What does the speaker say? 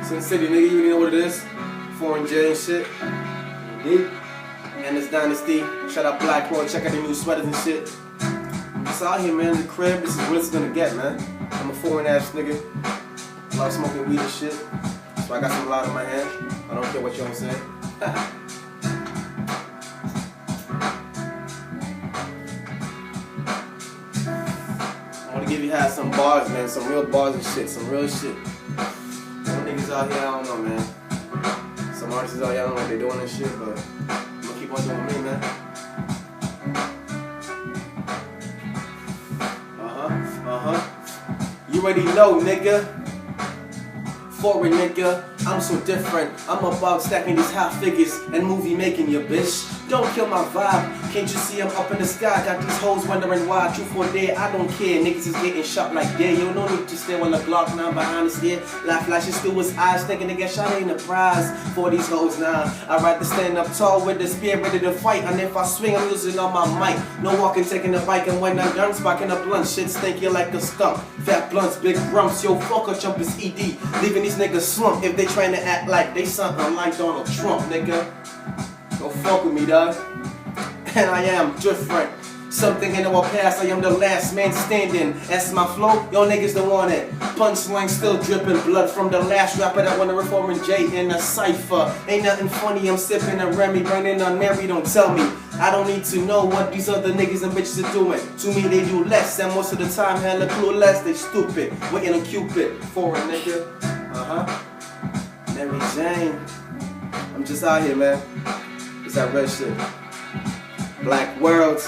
Sin City, nigga, you know what it is. Foreign J and shit. Indeed. And it's Dynasty. Shout out Blackwell, check out the new sweaters and shit. I'm just out here, man, in the crib. This is what it's gonna get, man. I'm a foreign ass nigga. Love smoking weed and shit. So I got some loud in my hand. I don't care what y'all say. I wanna give you guys some bars, man. Some real bars and shit. Some real shit. Some niggas out here, I don't know, man. Some artists out here, I don't know what they're doing and shit, but I'm gonna keep on doing me, man. You already know, nigga. Foreign nigga, I'm so different. I'm about stacking these high figures and movie making your bitch. Don't kill my vibe. Can't you see I'm up in the sky? Got these hoes wondering why. Truth or dare, I don't care. Niggas is getting shot like yeah. Yo, no need to stare on the Glock 9 behind his ear. Laugh flashes through his eyes, thinking to get shot ain't a prize for these hoes now. I'd rather stand up tall with the spear ready to fight. And if I swing, I'm losing on my mic. No walking, taking a bike, and when I'm done, sparking a blunt. Shit stinky like a skunk. Fat blunts, big grumps. Yo, fuck a jump is ED. Leaving these niggas slump if they trying to act like they something like Donald Trump, nigga. Don't fuck with me, dog. And I am different. Something in our past, I am the last man standing. That's my flow, y'all niggas don't want it. Punchline still dripping blood from the last rapper that wanna reform J in a cypher. Ain't nothing funny, I'm sipping a Remy, burning on Mary, don't tell me. I don't need to know what these other niggas and bitches are doing. To me they do less, and most of the time hella clueless. They stupid, waiting on Cupid. Foreign nigga, Mary Jane. I'm just out here, man. It's that red shit. Black world.